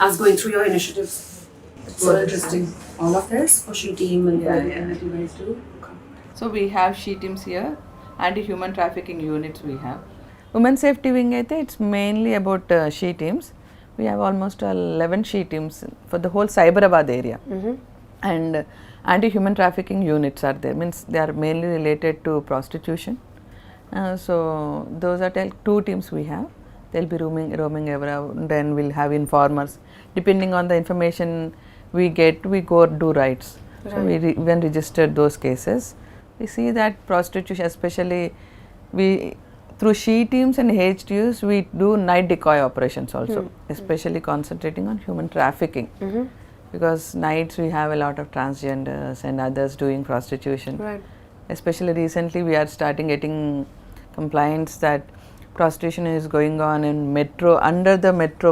I was going through your initiatives. It's so interesting. All of this for She Team and that you guys do. So we have she teams here, anti-human trafficking units we have. Women safety wing అయితే it's mainly about she teams. We have almost 11 she teams for the whole Cyberabad area. And anti-human trafficking units are there. Means they are mainly related to prostitution. So those are two teams we have. They'll be roaming around. Then we'll have informers. Depending on the information we get, we go do rights. So we even registered those cases. We see that prostitution, especially we through she teams and HTUs, we do night decoy operations also, especially concentrating on human trafficking. Because nights we have a lot of transgenders and others doing prostitution. Right. Especially recently we are starting getting complaints that prostitution is going on in metro, under the metro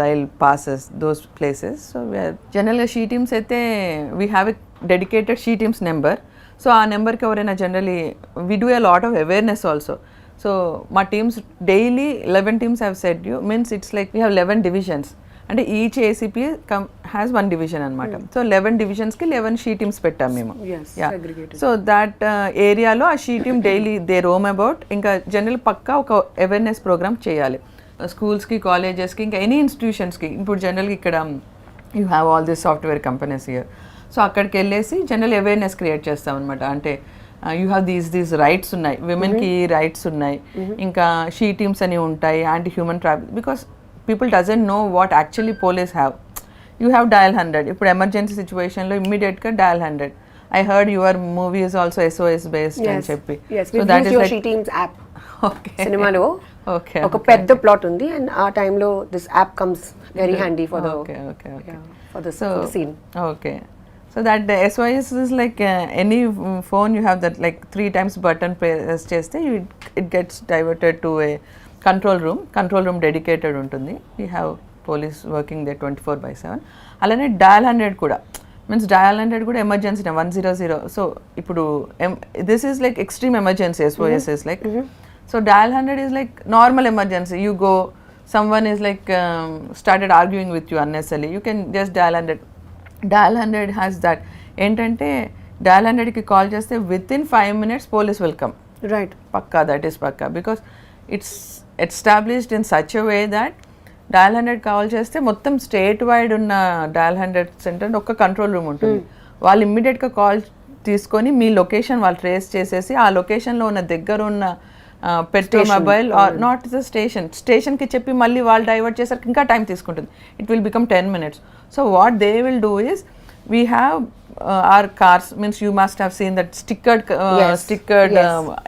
rail passes, those places. So we are generally she teams అయితే we have a dedicated she teams number. So ఆ నెంబర్కి ఎవరైనా generally we do a lot of awareness also. So మా teams daily 11 teams have said you means it's like we have 11 divisions. అంటే each ACP has 1 division అనమాట. So 11 divisionsకి 11 she teams పెట్టాం మేము. So that ఏరియాలో ఆ she team daily they roam about. ఇంకా general పక్కా ఒక awareness programme చేయాలి స్కూల్స్కి, కాలేజెస్కి, ఇంకా ఎనీ ఇన్స్టిట్యూషన్స్కి. ఇప్పుడు జనరల్గా ఇక్కడ you have all this software companies year. So అక్కడికి వెళ్ళేసి జనరల్ అవేర్నెస్ క్రియేట్ చేస్తాం అనమాట. అంటే యూ హ్యావ్ దీస్ రైట్స్ ఉన్నాయి, విమెన్కి రైట్స్ ఉన్నాయి, ఇంకా షీ టీమ్స్ అని ఉంటాయి, anti human traffic. Because people doesn't know what actually police have. You have dial 100. ఇప్పుడు ఎమర్జెన్సీ సిచ్యువేషన్లో ఇమ్మీడియట్గా dial 100. I heard your movie is also SOS based అని చెప్పి. So that is like She Team's app. Okay. సినిమాలో ఒక పెద్ద plot ఉంది and ఆ టైంలో this app comes very handy for the for the scene. Okay. So that the SOS is like any phone you have that like 3 times button press చేస్తే it gets diverted to a control room dedicated ఉంటుంది. We have police working there 24/7. అలానే dial 100 కూడా means dial 100 కూడా emergency 100. So ఇప్పుడు this is like extreme emergency. SOS is like so dial 100 is like normal emergency. You go someone is like started arguing with you unnecessarily, you can just dial 100. Dial 100 has that ఏంటంటే dial 100కి call చేస్తే within 5 minutes police will come. Right. పక్కా, that is పక్కా. Because it's established in such a way that dial 100 call చేస్తే మొత్తం state wide ఉన్న dial 100 centre ఒక control room ఉంటుంది. వాళ్ళు ఇమ్మీడియట్గా కాల్ తీసుకొని మీ లొకేషన్ వాళ్ళు ట్రేస్ చేసేసి ఆ లొకేషన్లో ఉన్న దగ్గర ఉన్న petrol mobile are not the స్టేషన్కి చెప్పి మళ్ళీ వాళ్ళు డైవర్ట్ చేసరికి ఇంకా టైం తీసుకుంటుంది. It will become 10 minutes. So what they will do is we have our cars, means you must have seen that stickered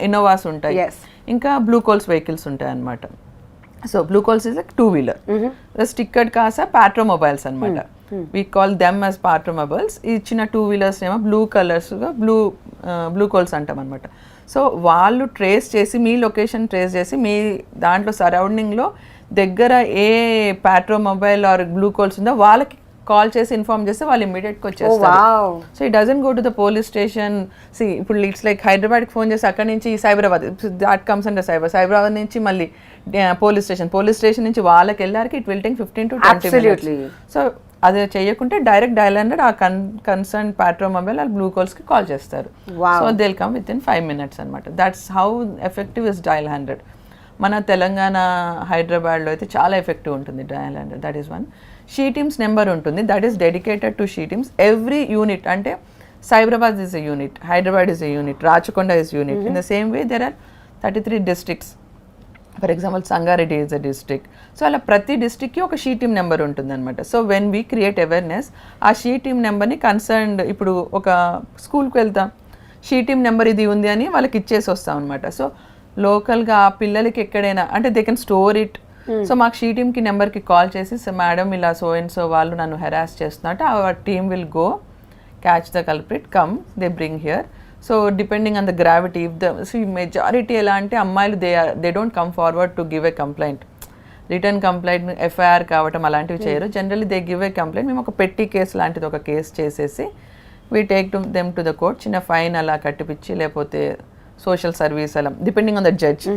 Innovas ఉంటాయి, ఇంకా బ్లూ కోల్స్ వెహికల్స్ ఉంటాయి అన్నమాట. So blue colts is like 2-wheeler. Stickered cars patrol mobiles అనమాట. We call them as patrol mobiles. ఇచ్చిన 2-wheelers ఏమో blue కలర్స్గా blue కోల్స్ అంటాం అనమాట. So వాళ్ళు ట్రేస్ చేసి మీ లొకేషన్ ట్రేస్ చేసి మీ దాంట్లో సరౌండింగ్లో దగ్గర ఏ patrol mobile or blue colts ఉందో వాళ్ళకి కాల్ చేసి ఇన్ఫార్మ్ చేస్తే వాళ్ళు ఇమ్మీడియట్గా వచ్చేస్తారు. So it doesn't go to the police station. See ఇప్పుడు ఇట్స్ లైక్ హైదరాబాద్కి ఫోన్ చేసి అక్కడి నుంచి Cyberabad, that comes under Cyberabad నుంచి మళ్ళీ పోలీస్ స్టేషన్ నుంచి వాళ్ళకి వెళ్ళారికి it will take 15 to 20 minutes. So అది చేయకుంటే డైరెక్ట్ డయల్ 100 ఆ కన్సర్న్ ప్యాట్రో మొబైల్ ఆ బ్లూ కాల్స్కి కాల్ చేస్తారు. So they will come within 5 minutes అనమాట. That's how effective is dial 100. మన తెలంగాణ హైదరాబాద్లో అయితే చాలా ఎఫెక్టివ్ ఉంటుంది dial 100. That is one. She teams number ఉంటుంది, that is dedicated to she teams. Every unit అంటే Cyberabad is a unit, Hyderabad is a unit, Rachakonda is unit. In the same way there are 33 districts. For example Sangareddy is a district. సో అలా ప్రతి డిస్ట్రిక్ట్కి ఒక she team number ఉంటుంది అనమాట. So when we create awareness ఆ she team నెంబర్ని కన్సర్న్డ్, ఇప్పుడు ఒక స్కూల్కి వెళ్తాం, షీ టీమ్ నెంబర్ ఇది ఉంది అని వాళ్ళకి ఇచ్చేసి వస్తాం అనమాట. సో లోకల్గా ఆ పిల్లలకి ఎక్కడైనా అంటే they can store it. So మాకు షీ టీమ్కి నెంబర్కి కాల్ చేసి మేడం ఇలా సో అండ్ సో వాళ్ళు నన్ను హెరాస్ చేస్తున్నట్టు our team will go catch the culprit, come they bring here. So depending on the gravity if the majority ఎలా అంటే అమ్మాయిలు they don't come forward to give a complaint, return complaint, FIR కావటం అలాంటివి చేయరు. Generally they give a complaint. మేము ఒక పెట్టి case లాంటిది ఒక కేసు చేసేసి we take them to the court, చిన్న ఫైన్ అలా కట్టిపిచ్చి లేకపోతే సోషల్ సర్వీస్ అలా డిపెండింగ్ ఆన్ ద జడ్జ్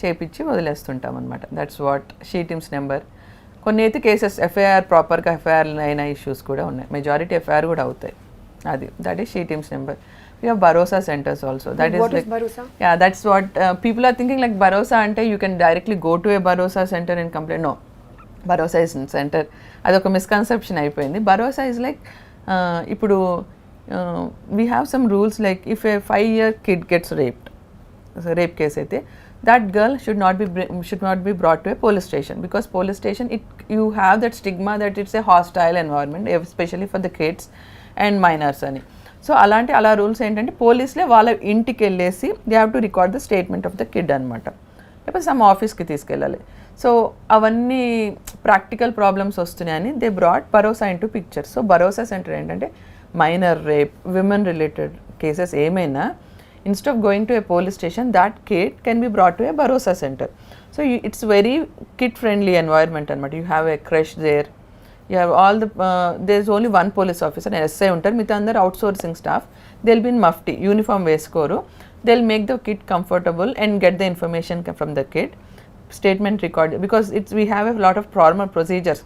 చేపించి వదిలేస్తుంటాం అనమాట. That's what she teams number. కొన్ని అయితే కేసెస్ ఎఫ్ఐఆర్ ప్రాపర్గా ఎఫ్ఐఆర్ అయిన ఇష్యూస్ కూడా ఉన్నాయి. మెజారిటీ ఎఫ్ఐఆర్ కూడా అవుతాయి. అది that is she teams number. We have Bharosa centers also. That what is like, Bharosa? Yeah, that's what people are thinking, like Bharosa ante you can directly go to a Bharosa center and complain. No, Bharosa is center. Adoka misconception అయిపోయింది. Bharosa is like ఇప్పుడు we have some rules, like if a 5-year kid gets raped, so rape case అయితే that girl should not be brought to a police station, because police station you have that stigma that it's a hostile environment, especially for the kids and minors అని. So అలా rules ఏంటంటే పోలీసులే వాళ్ళ ఇంటికి వెళ్ళేసి they have to record the statement of the kid అనమాట. లేకపోతే some ఆఫీస్కి తీసుకెళ్ళాలి. సో అవన్నీ ప్రాక్టికల్ ప్రాబ్లమ్స్ వస్తున్నాయని they brought Bharosa into picture. So Bharosa centre ఏంటంటే minor rape, women related cases ఏమైనా instead of going to a police station, that kid can be brought to a Bharosa centre. So it's very kid friendly environment అనమాట. You have a crush there. You have all the there's only one police officer and SI ఉంటారు. మిగతా అందరు outsourcing staff. They'll be in mufti, uniform వేసుకోరు. They'll make the kid comfortable and get the information from the kid. Statement record, because we have a lot of formal procedures.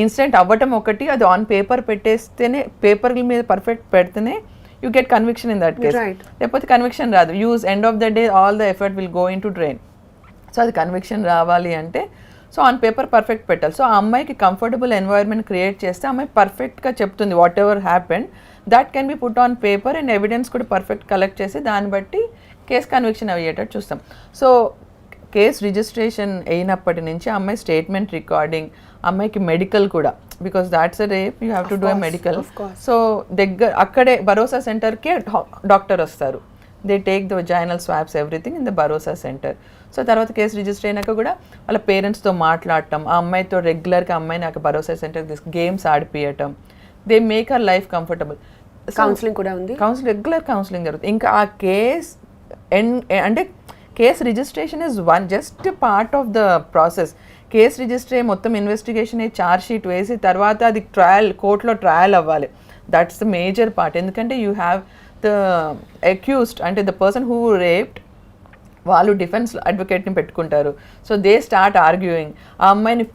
Incident అవ్వటం ఒకటి, అది on paper పెట్టేస్తేనే, paper మీద perfect పెడితేనే you get conviction in that case. Right. లేకపోతే conviction రాదు. Use end of the day all the effort will go into drain. So అది conviction రావాలి అంటే సో ఆన్ పేపర్ పర్ఫెక్ట్ పెట్టాలి. సో ఆ అమ్మాయికి కంఫర్టబుల్ ఎన్వైర్న్మెంట్ క్రియేట్ చేస్తే అమ్మాయి పర్ఫెక్ట్గా చెప్తుంది what ever happened, that can be put on paper and evidence కూడా పర్ఫెక్ట్ కలెక్ట్ చేసి దాన్ని బట్టి కేసు కన్విక్షన్ అయ్యేటట్టు చూస్తాం. సో కేసు రిజిస్ట్రేషన్ అయినప్పటి నుంచి అమ్మాయి స్టేట్మెంట్ రికార్డింగ్, అమ్మాయికి మెడికల్ కూడా, because that's a rape, you have to do a medical. So అక్కడే భరోసా సెంటర్కే డాక్టర్ వస్తారు. They take the vaginal swabs everything in the Bharosa centre. So తర్వాత కేసు రిజిస్టర్ అయినాక కూడా వాళ్ళ పేరెంట్స్తో మాట్లాడటం, ఆ అమ్మాయితో రెగ్యులర్గా అమ్మాయిని నాకు భరోసా సెంటర్ గేమ్స్ ఆడిపియటం, they make our life comfortable. Counselling కూడా ఉంది, రెగ్యులర్ కౌన్సిలింగ్ జరుగుతుంది. ఇంకా ఆ కేస్ అంటే case registration is just part of the process. Case register అయ్యి మొత్తం ఇన్వెస్టిగేషన్ అయ్యి ఛార్జ్ షీట్ వేసి తర్వాత అది కోర్టులో ట్రయల్ అవ్వాలి. That's the major part. ఎందుకంటే యూ హ్యావ్ ద అక్యూజ్డ్, అంటే ద పర్సన్ హూ రేప్డ్, వాళ్ళు డిఫెన్స్ అడ్వకేట్ని పెట్టుకుంటారు. సో దే స్టార్ట్ ఆర్గ్యూయింగ్, ఆ అమ్మాయిని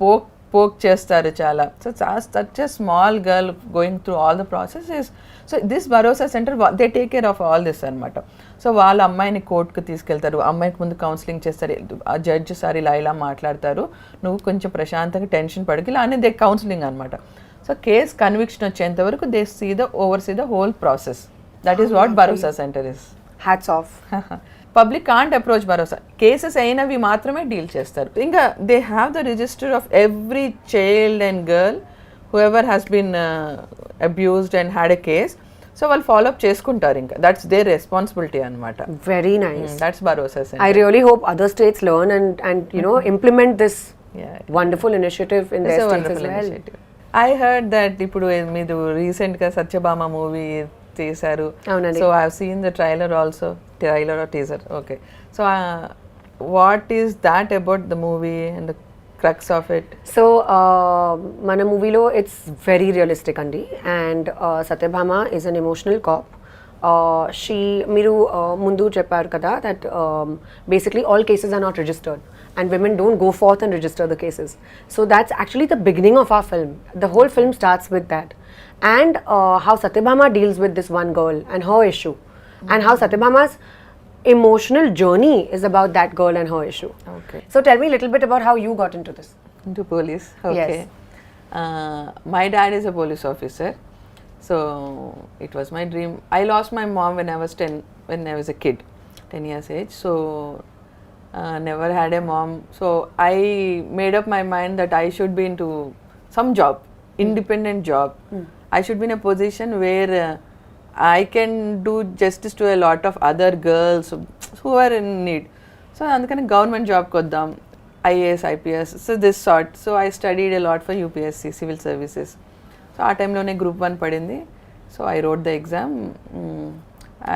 పోక్ చేస్తారు చాలా. So such a small girl going through all the process is. So this Bharosa centre they take care of all this అనమాట. సో వాళ్ళ అమ్మాయిని కోర్టుకు తీసుకెళ్తారు, అమ్మాయికి ముందు కౌన్సిలింగ్ చేస్తారు. ఆ జడ్జ్ సార్ ఇలా మాట్లాడతారు, నువ్వు కొంచెం ప్రశాంతంగా టెన్షన్ పడకి ఇలా అనేది దే కౌన్సిలింగ్ అనమాట. సో కేస్ కన్విక్షన్ వచ్చేంత వరకు they oversee the whole process. That is what Bharosa centre is. Hats off. Public can't approach Bharosa, cases అయినవి మాత్రమే డీల్ చేస్తారు. ఇంకా they have the register of every child and girl whoever has been abused and had a case. So వాళ్ళు follow up చేసుకుంటారు. ఇంకా that's their responsibility అనమాట. Very nice. That's Bharosa. I really hope other states learn and you know implement this wonderful initiative in their states as well. I heard that ఇప్పుడు మీరు రీసెంట్గా Satyabhama movie చేశారు. So I have seen the trailer also, trailer or teaser. Okay, so what is that about the movie and the crux of it? So మన మూవీలో it's very realistic అండి. And Satyabhama is an emotional cop. మీరు ముందు చెప్పారు కదా that basically all cases are not registered and women don't go forth and register the cases. So that's actually the beginning of our film. The whole film starts with that. And how Satyabhama deals with this one girl and her issue. And how Satyabhama's emotional journey is about that girl and her issue. Okay. So tell me a little bit about how you got into this. Into police? Okay. Yes. My dad is a police officer. So it was my dream. I lost my mom when I was a kid, 10 years age. So never had a mom. So I made up my mind that I should be into some job, independent job. I should be in a position where I can do justice to a lot of other girls who are in need. So andukane government job koddam, IAS, IPS, so this sort. So I studied a lot for UPSC, civil services. So ఆ టైంలోనే group 1 పడింది. So I wrote the exam.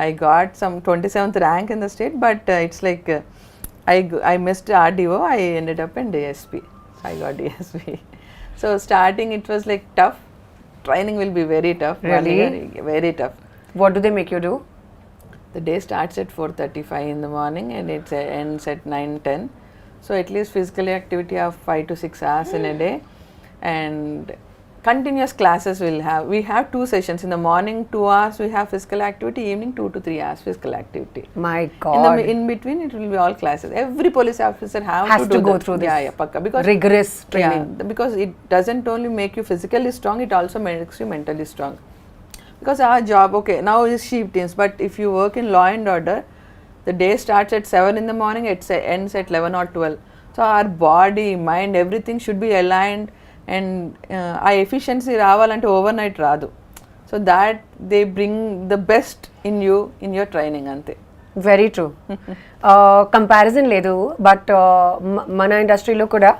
I got some 27th rank in the state, but it's like I missed RDO. I ended up in DSP. So I got DSP. So starting it was like tough. Training will be very tough. Really? Very tough. What do they make you do? The day starts at 4:35 in the morning and it ends at 9:10. So at least physical activity of 5 to 6 hours in a day. and continuous classes we have 2 sessions. In the morning 2 hours we have physical activity, evening 2 to 3 hours physical activity. My God. In between it will be all classes. Every police officer has to go through this pakka, because rigorous training. Because it doesn't only make you physically strong, it also makes you mentally strong. Because our job, okay, now is shift teams, but if you work in law and order, the day starts at 7 in the morning, it ends at 11 or 12. So our body, mind, everything should be aligned, and ఆ efficiency రావాలంటే overnight రాదు. So that they bring the best in you in your training అంతే. Very true. Comparison లేదు, but మన ఇండస్ట్రీలో కూడా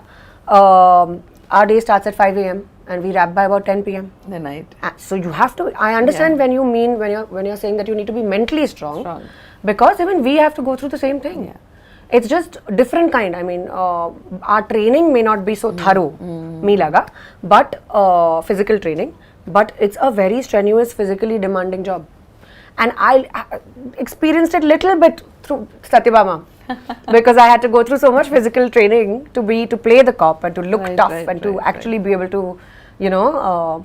our day starts at 5 a.m. and we wrap by about 10 p.m. The night. So you have to, I understand when you mean, when you're saying that you need to be mentally strong. Because even we have to go through the same thing. It's just different kind. I mean, our training may not be so thorough, me laga, but physical training, but it's a very strenuous, physically demanding job. And I experienced it little bit through Satyabhama. Because I had to go through so much physical training to play the cop and to look tough and to actually be able to, you know,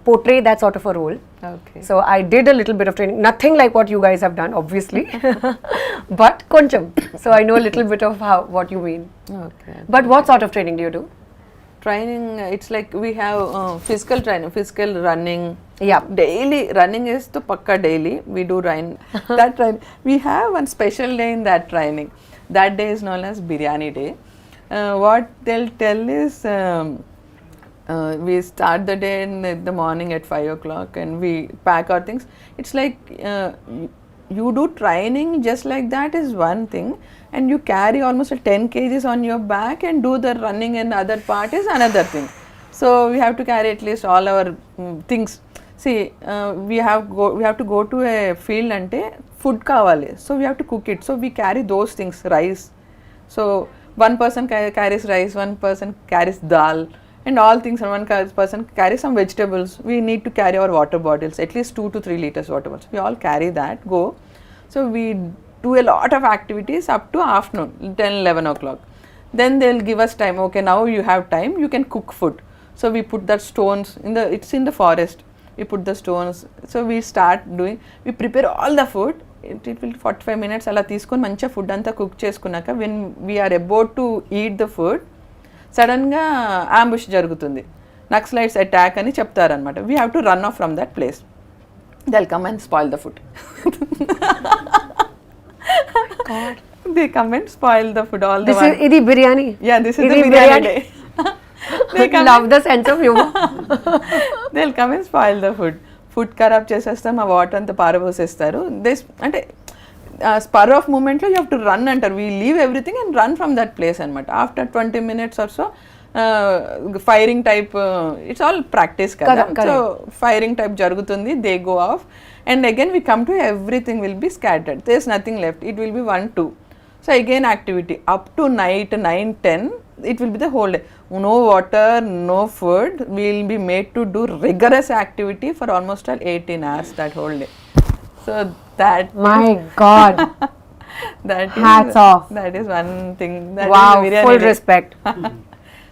portray that sort of a role. Okay. So I did a little bit of training, nothing like what you guys have done, obviously, but koncham. So I know a little bit of what you mean. Okay. But what sort of training do you do? Training, it's like we have physical training, physical running. Yeah. Daily running is to pakka daily. We do run that training. We have one special day in that training. That day is known as Biryani Day. What they'll tell is we start the day in the morning at 5 o'clock and we pack our things. It's like you do training just like that is one thing, and you carry almost 10 kgs on your back and do the running and other part is another thing. So we have to carry at least all our things. See, we have to go to a field ante food kavali, so we have to cook it. So we carry those things, rice. So one person carries rice, one person carries dal and all things, and one person carries some vegetables. We need to carry our water bottles, at least 2 to 3 liters water bottles. We all carry that, go. So we do a lot of activities up to afternoon, 10-11 o'clock. Then they'll give us time. Okay, now you have time, you can cook food. So we put that stones it's in the forest. We put the stones. So we start doing, we prepare all the food. It will 45 minutes అలా తీసుకొని మంచిగా food అంతా cook చేసుకున్నాక when we're about to eat the food, సడన్గా ambush జరుగుతుంది, Naxalites attack అని చెప్తారనమాట. We have to run off from that place. they'll come and spoil the food. God. They come and spoil the food. All this the is idi biryani. Yeah, this is the biryani day. They love the sense of humor. They'll come and spoil the food. Food ఖరాబ్ చేసేస్తాం, ఆ water అంతా పారబోసేస్తారు. అంటే spur of మూమెంట్లో you have to run అంటారు. We leave everything and run from that place అనమాట. After 20 minutes or so firing type, it's all practice కదా. సో ఫైరింగ్ టైప్ జరుగుతుంది, they go off and again we come to everything will be scattered, there is nothing left, it will be 1-2. So again activity up to night 9-10, it will be the whole day. No water, no food. We will be made to do rigorous activity for almost 18 hours that whole day. So that, my God, that hats off. That is one thing. That wow, is full respect.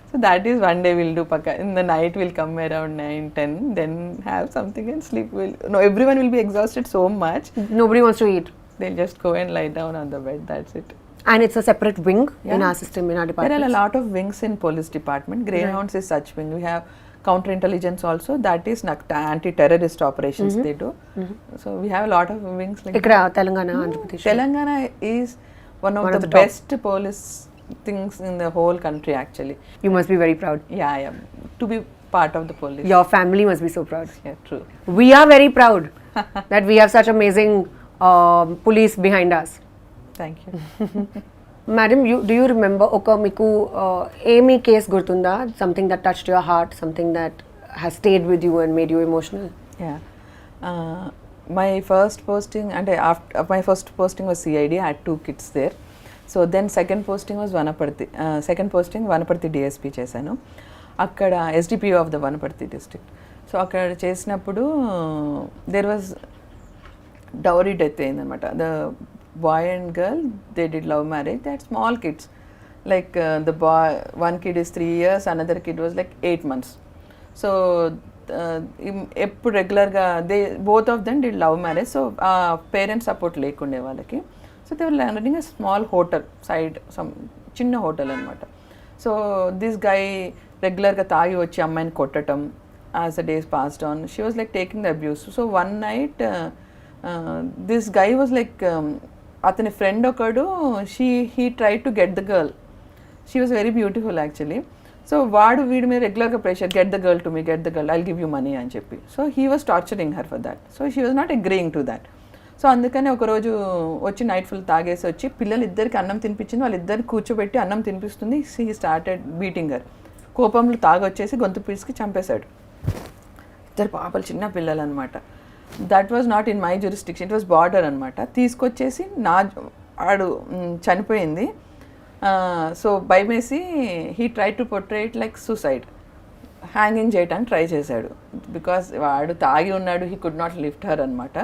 So that is one day we'll do pakka. In the night we'll come around 9-10, then have something and sleep. No, everyone will be exhausted so much. Nobody wants to eat. They'll just go and lie down on the bed. That's it. And it's a separate wing in our system, in our department. There are a lot of wings in police department. Greyhounds is such wing. We have counterintelligence also. That is anti-terrorist operations they do. So we have a lot of wings like Ikkada Telangana, Andhra Pradesh. Telangana is one of the best police things in the whole country actually. You must be very proud. Yeah, I am. To be part of the police. Your family must be so proud. Yeah, true. We are very proud that we have such amazing police behind us. Thank you. Madam, do you remember oka miku emi case gurtunda, something that touched your heart, something that has stayed with you and made you emotional? Yeah. My first posting, and after my first posting was CID. I had 2 kids there. So then second posting was Vanaparthi. Second posting Vanaparthi DSP చేశాను. అక్కడ SDPO of the Vanaparthi district. So అక్కడ చేసినప్పుడు there was dowry death అయిందనమాట. The boy and girl, they did love marriage. They had small kids, like the boy, one kid is 3 years, another kid was like 8 months. So ఎప్పుడు రెగ్యులర్గా both of them did love marriage. So parents support లేకుండే వాళ్ళకి. So they were running a small hotel side, some చిన్న hotel అనమాట. So this guy రెగ్యులర్గా తాగి వచ్చి అమ్మాయిని కొట్టడం. As the days passed on she was like taking the abuse. So one night this guy was like, అతని friend ఒకడు, he try to get the girl. She was very beautiful actually. So వాడు వీడి మీద రెగ్యులర్గా pressure, get the girl to me, get the girl, I'll give you money అని చెప్పి. So he was torturing her for that. So she was not agreeing to that. So అందుకని ఒకరోజు వచ్చి night full తాగేసి వచ్చి పిల్లలు ఇద్దరికి అన్నం తినిపించింది. వాళ్ళిద్దరికి కూర్చోబెట్టి అన్నం తినిపిస్తుంది. He started beating her. కోపంలో తాగొచ్చేసి గొంతు పీసుకి చంపేశాడు. ఇద్దరు పాపలు, చిన్న పిల్లలు అనమాట. That was not in my jurisdiction, it was border అనమాట. తీసుకొచ్చేసి ఆడు చనిపోయింది. సో భయమేసి he try to portray it like suicide, hanging చేయడానికి ట్రై చేశాడు. బికాస్ వాడు తాగి ఉన్నాడు, he could not lift her అనమాట.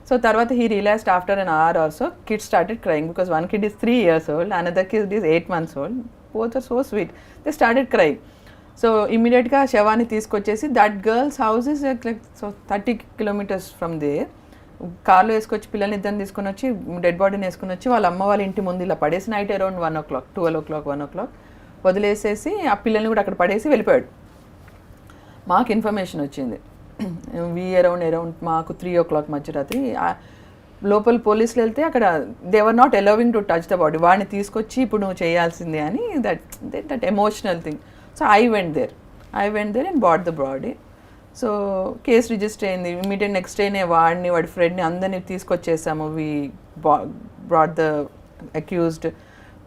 సో తర్వాత he realized after an hour also kid started crying, because one kid is 3 years old, another kid is 8 months old. Both are so sweet. They started crying. So ఇమీడియట్గా శవాన్ని తీసుకొచ్చేసి, that girl's house is like so 30 kilometers from there. కార్లో వేసుకొచ్చి పిల్లల్ని ఇద్దరిని తీసుకొని వచ్చి dead బాడీని వేసుకొని వచ్చి వాళ్ళ అమ్మ వాళ్ళ ఇంటి ముందు ఇలా పడేసి night around 1 o'clock, 12 o'clock, 1 o'clock వదిలేసేసి ఆ పిల్లల్ని కూడా అక్కడ పడేసి వెళ్ళిపోయాడు. మాకు ఇన్ఫర్మేషన్ వచ్చింది. అరౌండ్ మాకు 3 o'clock మధ్యరాత్రి. లోపల పోలీసులు వెళ్తే అక్కడ they were not allowing to touch the body. వాడిని తీసుకొచ్చి ఇప్పుడు నువ్వు చేయాల్సిందే అని, that emotional thing. So I went there and brought the body. So case register అయింది. ఇమీడియట్ నెక్స్ట్ డేనే వాడిని, వాడి ఫ్రెండ్ని అందరినీ తీసుకొచ్చేసాము. Brought the accused.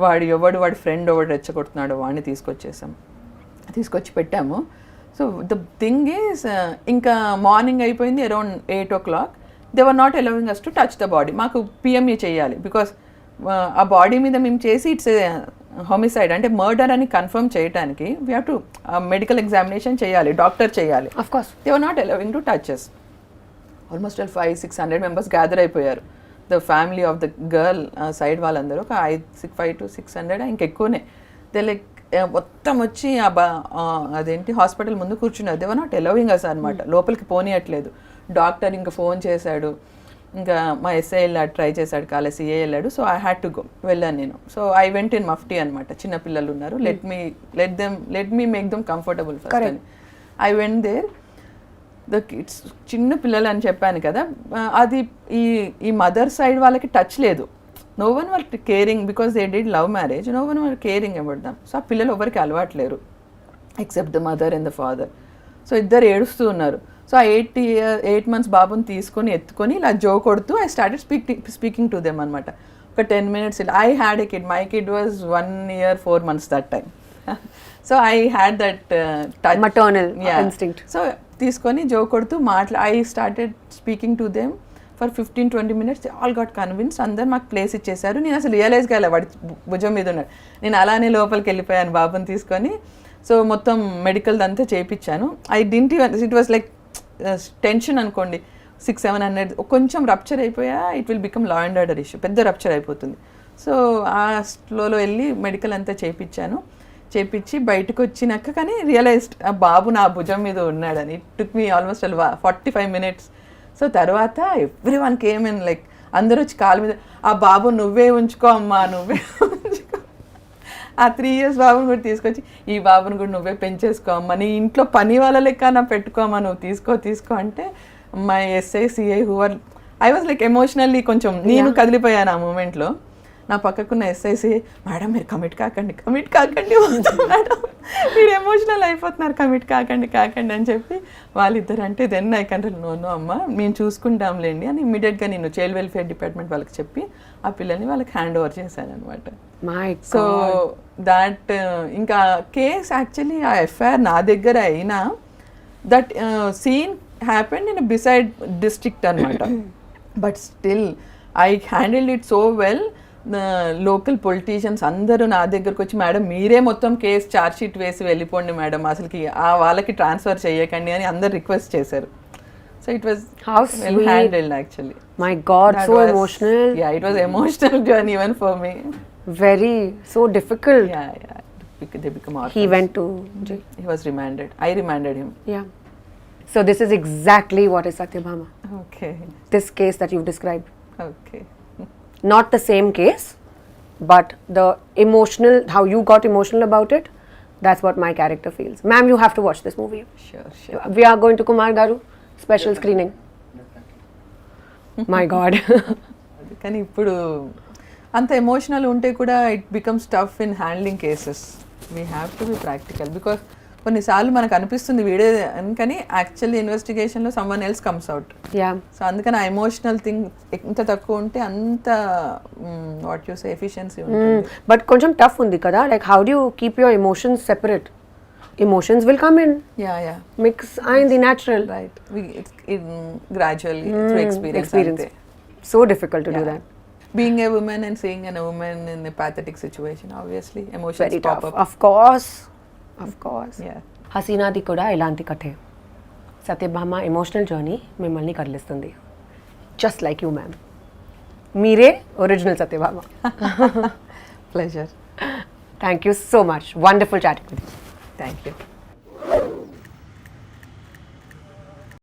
వాడి ఫ్రెండ్ ఎవడు రెచ్చగొడుతున్నాడు వాడిని తీసుకొచ్చి పెట్టాము. సో ద థింగ్ ఈజ్, ఇంకా మార్నింగ్ అయిపోయింది around 8 o'clock. They were not allowing us to touch the body. మాకు పిఎంఏ చేయాలి, బికాస్ ఆ బాడీ మీద మేము చేసి ఇట్స్ హోమిసైడ్ అంటే మర్డర్ అని కన్ఫర్మ్ చేయడానికి we have to medical examination చేయాలి, డాక్టర్ చేయాలి. Of course they were not allowing to touches. Almost 500-600 members gather అయిపోయారు. The family of the girl side వాళ్ళందరూ ఒక 500 to 600 ఇంకెక్కువనే. దే లైక్ మొత్తం వచ్చి అదేంటి హాస్పిటల్ ముందు కూర్చున్నారు. దే వర్ నాట్ అలౌవింగ్ అస్ అనమాట, లోపలికి పోనీయట్లేదు. డాక్టర్ ఇంకా ఫోన్ చేశాడు, ఇంకా మా ఎస్ఐ వెళ్ళాడు, ట్రై చేశాడు, కాలే సిఏ వెళ్ళాడు. So I had to go, వెళ్ళాను నేను. So I went in mufti అనమాట. చిన్న పిల్లలు ఉన్నారు, let me make them comfortable first అని. I went there. The kids చిన్న పిల్లలు అని చెప్పాను కదా, అది ఈ మదర్ సైడ్ వాళ్ళకి టచ్ లేదు. No one were caring, because they did love marriage. No one were caring about them. So ఆ పిల్లలు ఎవరికి అలవాట్లేరు except the mother and the father. So ఇద్దరు ఏడుస్తూ ఉన్నారు. సో ఆ 8 months బాబుని తీసుకొని ఎత్తుకొని ఇలా జో కొడుతూ I started speaking to them అనమాట. ఒక 10 minutes. I had a kid, my kid was 1 year 4 months that time. So I had that touch, maternal instinct. So తీసుకొని జో కొడుతూ I started speaking to them for 15-20 minutes. All got convince. అందరు మాకు place ఇచ్చేసారు. నేను అసలు realise కాలే వాడి భుజం మీద ఉన్నాడు. నేను అలానే లోపలికి వెళ్ళిపోయాను బాబుని తీసుకొని. సో మొత్తం మెడికల్ అంతా చేయించాను. ఇట్ వాస్ లైక్ టెన్షన్ అనుకోండి. 600-700 కొంచెం రప్చర్ అయిపోయా, it will become law and order issue, పెద్ద రప్చర్ అయిపోతుంది. సో ఆ స్లోలో వెళ్ళి మెడికల్ అంతా చేయించి బయటకు వచ్చినాక కానీ రియలైజ్డ్ ఆ బాబు నా భుజం మీద ఉన్నాడని. It took me almost 45 minutes. So తర్వాత everyone came in, like అందరూ వచ్చి కాలు మీద, ఆ బాబు నువ్వే ఉంచుకో అమ్మా, నువ్వే ఉంచుకో. ఆ 3 years బాబుని కూడా తీసుకొచ్చి, ఈ బాబుని కూడా నువ్వే పెంచేసుకో అమ్మా, నీ ఇంట్లో పని వాళ్ళ లెక్క నా పెట్టుకోమ్మా, నువ్వు తీసుకో అంటే my SI CI I was like emotionally కొంచెం నేను కదిలిపోయాను ఆ మూమెంట్లో. నా పక్కకున్న ఎస్ఐసి, మేడం మీరు కమిట్ కాకండి మేడం, మీరు ఎమోషనల్ అయిపోతున్నారు, కమిట్ కాకండి అని చెప్పి వాళ్ళిద్దరు అంటే, దెన్ ఐ కంట్రోల్, నో అమ్మ మేము చూసుకుంటాంలేండి అని ఇమ్మీడియట్గా నేను చైల్డ్ వెల్ఫేర్ డిపార్ట్మెంట్ వాళ్ళకి చెప్పి ఆ పిల్లల్ని వాళ్ళకి హ్యాండ్ ఓవర్ చేశాను అనమాట. సో దాట్ ఇంకా కేస్ యాక్చువల్లీ ఆ ఎఫ్ఐఆర్ నా దగ్గర అయినా, that scene happened in beside district అనమాట. But still I handled it so well. Local politicians అందరూ నా దగ్గరకు వచ్చి, మేడం మీరే మొత్తం కేసు ఛార్జ్ షీట్ వేసి వెళ్ళిపోండి మేడం, అసలుకి వాళ్ళకి ట్రాన్స్ఫర్ చేయకండి అని అందరు రిక్వెస్ట్ చేశారు. So it was well handled actually. My God, so emotional. Yeah, it was emotional journey even for me. Very, so difficult. Yeah. they become orphans. He went to jail. He was remanded. I remanded him. Yeah. So this is exactly what is Satyabhama. Okay. This case that you've described. Okay. Not the same case, but the emotional, how you got emotional about it, that's what my character feels. Ma'am, you have to watch this movie. Sure. We are going to Kumar Garu special screening. My God. కానీ ఇప్పుడు అంత emotional ఉంటే కూడా it becomes tough in handling cases. We have to be practical because కొన్నిసార్లు మనకు అనిపిస్తుంది వీడే కానీ యాక్చువల్లీ ఇన్వెస్టిగేషన్లో someone else comes out. Yeah. So అందుకని ఆ ఎమోషనల్ థింగ్ ఎంత తక్కువ ఉంటే అంత వాట్ యూ సే ఎఫిషియన్సీ ఉంటుంది. బట్ కొంచెం టఫ్ ఉంది కదా, like how do you keep your emotions separate? Emotions will come in. Yeah. Mix and the natural. Right. Gradually through experience. So difficult to do that. Being a woman and seeing a woman in a pathetic situation, obviously emotions Very pop tough. up. Of course. Yeah. Hasina di kuda ilanti kathe. Satyabhama emotional journey mimmalni kadlistundi. Just like you, ma'am. Meere original Satyabhama. Pleasure. Thank you so much. Wonderful chatting with you. Thank you.